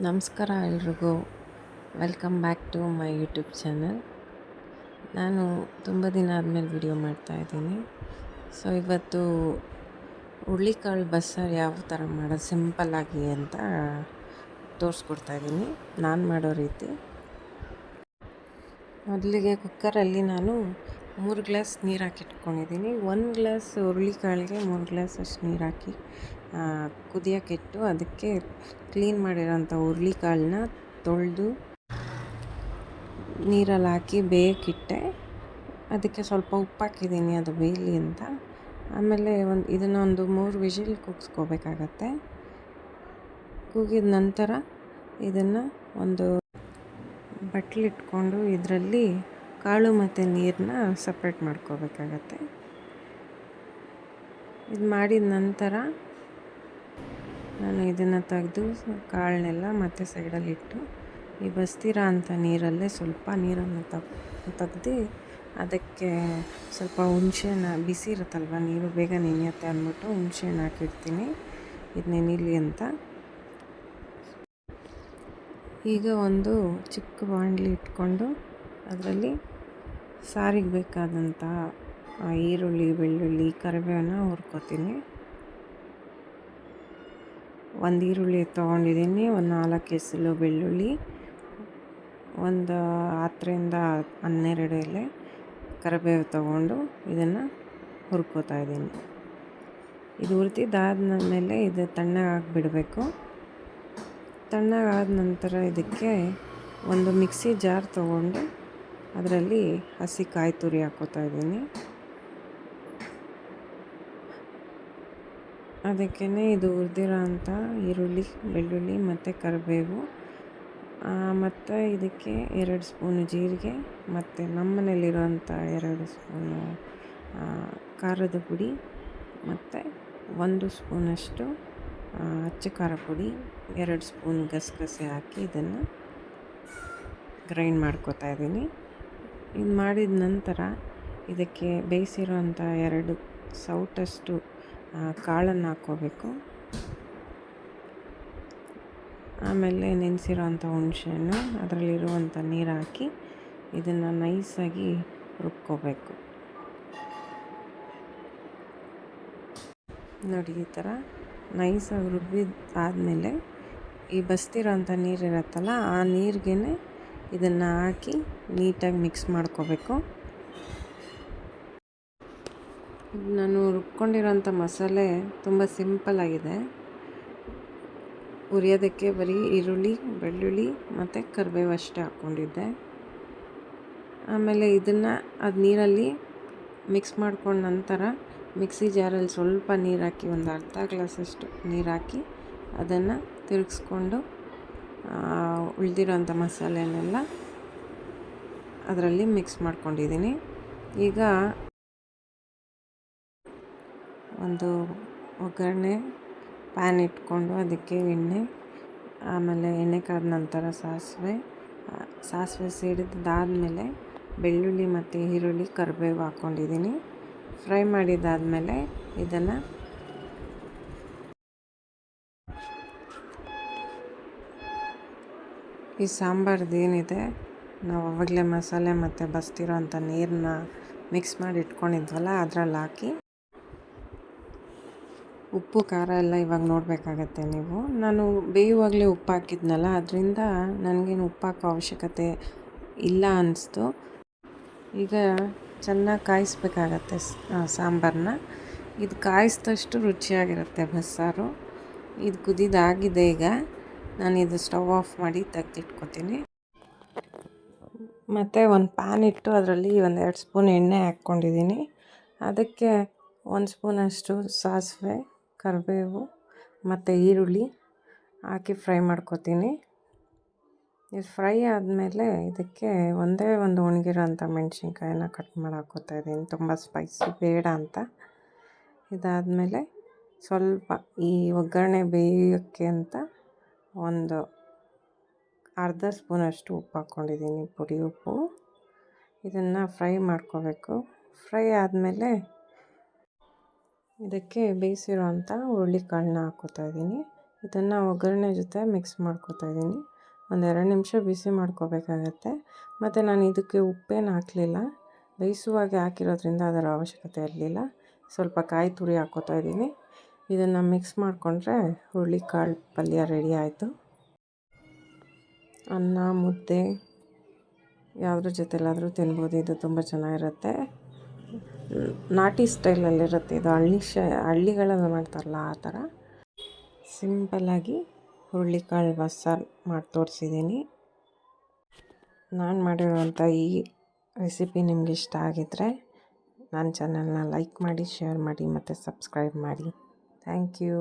ನಮಸ್ಕಾರ ಎಲ್ರಿಗೂ. Welcome back to my YouTube channel. ನಾನು ತುಂಬ ದಿನ ಆದಮೇಲೆ ವಿಡಿಯೋ ಮಾಡ್ತಾಯಿದ್ದೀನಿ. ಸೊ ಇವತ್ತು ಹುರುಳಿಕಾಳು ಬಸ್ಸಾರು ಯಾವ ಥರ ಮಾಡೋದು ಸಿಂಪಲ್ಲಾಗಿ ಅಂತ ತೋರಿಸ್ಕೊಡ್ತಾಯಿದ್ದೀನಿ ನಾನು ಮಾಡೋ ರೀತಿ. ಮೊದಲಿಗೆ ಕುಕ್ಕರಲ್ಲಿ ನಾನು 3 ಗ್ಲಾಸ್ ನೀರು ಹಾಕಿಟ್ಕೊಂಡಿದ್ದೀನಿ. 1 ಗ್ಲಾಸ್ ಹುರುಳಿಕಾಳಿಗೆ 3 ಗ್ಲಾಸ್ ಅಷ್ಟು ನೀರು ಹಾಕಿ ಕುದಿಯೋಕ್ಕಿಟ್ಟು ಅದಕ್ಕೆ ಕ್ಲೀನ್ ಮಾಡಿರೋಂಥ ಹುರುಳಿಕಾಳನ್ನ ತೊಳೆದು ನೀರಲ್ಲಿ ಹಾಕಿ ಬೇಯಕ್ಕಿಟ್ಟೆ. ಅದಕ್ಕೆ ಸ್ವಲ್ಪ ಉಪ್ಪು ಹಾಕಿದ್ದೀನಿ ಅದು ಬೇಯಲಿ ಅಂತ. ಆಮೇಲೆ ಇದನ್ನೊಂದು 3 ವಿಷಿಲ್ ಕೂಗಿಸ್ಕೋಬೇಕಾಗತ್ತೆ. ಕೂಗಿದ ನಂತರ ಇದನ್ನು ಒಂದು ಬಟ್ಲಿಟ್ಕೊಂಡು ಇದರಲ್ಲಿ ಕಾಳು ಮತ್ತು ನೀರನ್ನ ಸಪ್ರೇಟ್ ಮಾಡ್ಕೋಬೇಕಾಗತ್ತೆ. ಇದು ಮಾಡಿದ ನಂತರ ನಾನು ಇದನ್ನು ತೆಗೆದು ಕಾಳನ್ನೆಲ್ಲ ಮತ್ತೆ ಸೈಡಲ್ಲಿಟ್ಟು ಈ ಬಸ್ತಿರೋ ಅಂಥ ನೀರಲ್ಲೇ ಸ್ವಲ್ಪ ನೀರನ್ನು ತೆಗ್ದು ಅದಕ್ಕೆ ಸ್ವಲ್ಪ ಹುಣಸೆಹಣ್ಣು, ಬಿಸಿ ಇರುತ್ತಲ್ವ ನೀರು ಬೇಗ ನೆನೆಯುತ್ತೆ ಅಂದ್ಬಿಟ್ಟು ಹುಣಸೆಹಣ್ಣು ಹಾಕಿರ್ತೀನಿ ಇದು ನೆನೀಲಿ ಅಂತ. ಈಗ ಒಂದು ಚಿಕ್ಕ ಬಾಣಲಿ ಇಟ್ಕೊಂಡು ಅದರಲ್ಲಿ ಸಾರಿಗೆ ಬೇಕಾದಂಥ ಈರುಳ್ಳಿ, ಬೆಳ್ಳುಳ್ಳಿ, ಕರಿಬೇವನ್ನ ಹುರ್ಕೋತೀನಿ. 1 ಈರುಳ್ಳಿ ತೊಗೊಂಡಿದ್ದೀನಿ, ಒಂದು 4 ಎಸಳು ಬೆಳ್ಳುಳ್ಳಿ, ಒಂದು 10ರಿಂದ 12 ಎಲೆ ಕರಿಬೇವು ತೊಗೊಂಡು ಇದನ್ನು ಹುರ್ಕೋತಾ ಇದ್ದೀನಿ. ಇದು ಹುರಿದಿದ್ದಾದ್ಮೇಲೆ ಇದು ತಣ್ಣಗಾಗಿ ಬಿಡಬೇಕು. ತಣ್ಣಗಾದ ನಂತರ ಇದಕ್ಕೆ ಒಂದು ಮಿಕ್ಸಿ ಜಾರ್ ತೊಗೊಂಡು ಅದರಲ್ಲಿ ಹಸಿ ಕಾಯಿ ತುರಿ ಹಾಕ್ಕೋತಾ ಇದ್ದೀನಿ. ಅದಕ್ಕೇ ಇದು ಹುರಿದಿರೋ ಅಂಥ ಈರುಳ್ಳಿ, ಬೆಳ್ಳುಳ್ಳಿ ಮತ್ತು ಕರಿಬೇವು, ಮತ್ತು ಇದಕ್ಕೆ 2 ಸ್ಪೂನು ಜೀರಿಗೆ ಮತ್ತು ನಮ್ಮನೇಲಿರೋಂಥ 2 ಸ್ಪೂನು ಖಾರದ ಪುಡಿ ಮತ್ತು 1 ಸ್ಪೂನಷ್ಟು ಅಚ್ಚ ಖಾರ ಪುಡಿ, 2 ಸ್ಪೂನ್ ಗಸಗಸೆ ಹಾಕಿ ಇದನ್ನು ಗ್ರೈಂಡ್ ಮಾಡ್ಕೋತಾ ಇದ್ದೀನಿ. ಇದು ಮಾಡಿದ ನಂತರ ಇದಕ್ಕೆ ಬೇಯಿಸಿರೋಂಥ 2 ಸೌಟಷ್ಟು ಕಾಳನ್ನು ಹಾಕ್ಕೋಬೇಕು. ಆಮೇಲೆ ನೆನೆಸಿರೋಂಥ ಹುಣಸೆಹಣ್ಣು, ಅದರಲ್ಲಿರುವಂಥ ನೀರು ಹಾಕಿ ಇದನ್ನು ನೈಸಾಗಿ ರುಬ್ಕೋಬೇಕು. ನೋಡಿ ಈ ಥರ ನೈಸಾಗಿ ರುಬ್ಬಿದ್ದಾದಮೇಲೆ ಈ ಬಸ್ತಿರೋಂಥ ನೀರಿರುತ್ತಲ್ಲ ಆ ನೀರಿಗೇ ಇದನ್ನು ಹಾಕಿ ನೀಟಾಗಿ ಮಿಕ್ಸ್ ಮಾಡ್ಕೋಬೇಕು. ನಾನು ರುಬ್ಕೊಂಡಿರೋಂಥ ಮಸಾಲೆ ತುಂಬ ಸಿಂಪಲ್ಲಾಗಿದೆ. ಹುರಿಯೋದಕ್ಕೆ ಬರೀ ಈರುಳ್ಳಿ, ಬೆಳ್ಳುಳ್ಳಿ ಮತ್ತು ಕರಿಬೇವು ಅಷ್ಟೇ ಹಾಕ್ಕೊಂಡಿದ್ದೆ. ಆಮೇಲೆ ಇದನ್ನು ಅದು ನೀರಲ್ಲಿ ಮಿಕ್ಸ್ ಮಾಡ್ಕೊಂಡ ನಂತರ ಮಿಕ್ಸಿ ಜಾರಲ್ಲಿ ಸ್ವಲ್ಪ ನೀರು ಹಾಕಿ ಒಂದು ಅರ್ಧ ಗ್ಲಾಸಷ್ಟು ನೀರು ಹಾಕಿ ಅದನ್ನು ತಿರುಗಿಸ್ಕೊಂಡು ಉಳಿದಿರೋಂಥ ಮಸಾಲೆನೆಲ್ಲ ಅದರಲ್ಲಿ ಮಿಕ್ಸ್ ಮಾಡ್ಕೊಂಡಿದ್ದೀನಿ. ಈಗ ಒಂದು ಒಗ್ಗರಣೆ ಪ್ಯಾನ್ ಇಟ್ಕೊಂಡು ಅದಕ್ಕೆ ಎಣ್ಣೆ, ಆಮೇಲೆ ಎಣ್ಣೆ ಕಾದ ನಂತರ ಸಾಸಿವೆ ಸಿಡಿದಾದಮೇಲೆ ಬೆಳ್ಳುಳ್ಳಿ ಮತ್ತು ಈರುಳ್ಳಿ, ಕರಿಬೇವು ಹಾಕ್ಕೊಂಡಿದ್ದೀನಿ. ಫ್ರೈ ಮಾಡಿದ್ದಾದಮೇಲೆ ಇದನ್ನು ಈ ಸಾಂಬಾರ್ದು ಏನಿದೆ ನಾವು ಆವಾಗಲೇ ಮಸಾಲೆ ಮತ್ತು ಬಸ್ತಿರೋ ಅಂಥ ನೀರನ್ನ ಮಿಕ್ಸ್ ಮಾಡಿ ಇಟ್ಕೊಂಡಿದ್ವಲ್ಲ ಅದರಲ್ಲಿ ಹಾಕಿ ಉಪ್ಪು ಖಾರ ಎಲ್ಲ ಇವಾಗ ನೋಡಬೇಕಾಗತ್ತೆ ನೀವು. ನಾನು ಬೇಯುವಾಗಲೇ ಉಪ್ಪು ಹಾಕಿದ್ನಲ್ಲ, ಅದರಿಂದ ನನಗೇನು ಉಪ್ಪು ಹಾಕೋ ಅವಶ್ಯಕತೆ ಇಲ್ಲ ಅನ್ನಿಸ್ತು. ಈಗ ಚೆನ್ನಾಗಿ ಕಾಯಿಸ್ಬೇಕಾಗತ್ತೆ ಸಾಂಬಾರನ್ನ. ಇದು ಕಾಯಿಸಿದಷ್ಟು ರುಚಿಯಾಗಿರುತ್ತೆ ಬಸ್ಸಾರು. ಇದು ಕುದಿದಾಗಿದೆ. ಈಗ ನಾನು ಇದು ಸ್ಟವ್ ಆಫ್ ಮಾಡಿ ತೆಗೆದಿಟ್ಕೊತೀನಿ. ಮತ್ತು ಒಂದು ಪ್ಯಾನ್ ಇಟ್ಟು ಅದರಲ್ಲಿ 1-2 ಸ್ಪೂನ್ ಎಣ್ಣೆ ಹಾಕ್ಕೊಂಡಿದ್ದೀನಿ. ಅದಕ್ಕೆ 1 ಸ್ಪೂನಷ್ಟು ಸಾಸಿವೆ, ಕರಿಬೇವು ಮತ್ತು ಈರುಳ್ಳಿ ಹಾಕಿ ಫ್ರೈ ಮಾಡ್ಕೊತೀನಿ. ಇದು ಫ್ರೈ ಆದಮೇಲೆ ಇದಕ್ಕೆ ಒಂದೇ ಒಂದು ಒಣಗಿರೋಂಥ ಮೆಣಸಿನ್ಕಾಯಿನ ಕಟ್ ಮಾಡಿ ಹಾಕ್ಕೋತಾ ಇದ್ದೀನಿ, ತುಂಬ ಸ್ಪೈಸಿ ಬೇಡ ಅಂತ. ಇದಾದಮೇಲೆ ಸ್ವಲ್ಪ ಈ ಒಗ್ಗರಣೆ ಬೇಯೋಕ್ಕೆ ಅಂತ ಒಂದು ಅರ್ಧ ಸ್ಪೂನಷ್ಟು ಉಪ್ಪು ಹಾಕ್ಕೊಂಡಿದ್ದೀನಿ, ಪುಡಿ ಉಪ್ಪು. ಇದನ್ನು ಫ್ರೈ ಮಾಡ್ಕೋಬೇಕು. ಫ್ರೈ ಆದಮೇಲೆ ಇದಕ್ಕೆ ಬೇಯಿಸಿರೋಂಥ ಹುರುಳಿಕಾಳನ್ನ ಹಾಕ್ಕೋತಾ ಇದ್ದೀನಿ. ಇದನ್ನು ಒಗ್ಗರಣೆ ಜೊತೆ ಮಿಕ್ಸ್ ಮಾಡ್ಕೊತಾಯಿದ್ದೀನಿ. ಒಂದು 2 ನಿಮಿಷ ಬಿಸಿ ಮಾಡ್ಕೋಬೇಕಾಗತ್ತೆ. ಮತ್ತು ನಾನು ಇದಕ್ಕೆ ಉಪ್ಪೇನು ಹಾಕಲಿಲ್ಲ, ಬೇಯಿಸುವಾಗೆ ಹಾಕಿರೋದ್ರಿಂದ ಅದರ ಅವಶ್ಯಕತೆ ಇರಲಿಲ್ಲ. ಸ್ವಲ್ಪ ಕಾಯಿ ತುರಿ ಹಾಕ್ಕೋತಾಯಿದ್ದೀನಿ. ಇದನ್ನು ಮಿಕ್ಸ್ ಮಾಡಿಕೊಂಡ್ರೆ ಹುರುಳಿಕಾಳು ಪಲ್ಯ ರೆಡಿ ಆಯಿತು. ಅನ್ನ, ಮುದ್ದೆ ಯಾವುದ್ರ ಜೊತೆಲಾದರೂ ತಿನ್ಬೋದು. ಇದು ತುಂಬ ಚೆನ್ನಾಗಿರುತ್ತೆ. ನಾಟಿ ಸ್ಟೈಲಲ್ಲಿರುತ್ತೆ ಇದು. ಹಳ್ಳಿಗಳಲ್ಲಿ ಮಾಡ್ತಾರಲ್ಲ ಆ ಥರ ಸಿಂಪಲ್ಲಾಗಿ ಹುರುಳಿಕಾಳು ಬಸ್ಸಾರು ಮಾಡಿ ತೋರಿಸಿದ್ದೀನಿ. ನಾನು ಮಾಡಿರೋಂಥ ಈ ರೆಸಿಪಿ ನಿಮ್ಗೆ ಇಷ್ಟ ಆಗಿದ್ದರೆ ನನ್ನ ಚಾನಲ್ನ ಲೈಕ್ ಮಾಡಿ, ಶೇರ್ ಮಾಡಿ ಮತ್ತು ಸಬ್ಸ್ಕ್ರೈಬ್ ಮಾಡಿ. Thank you.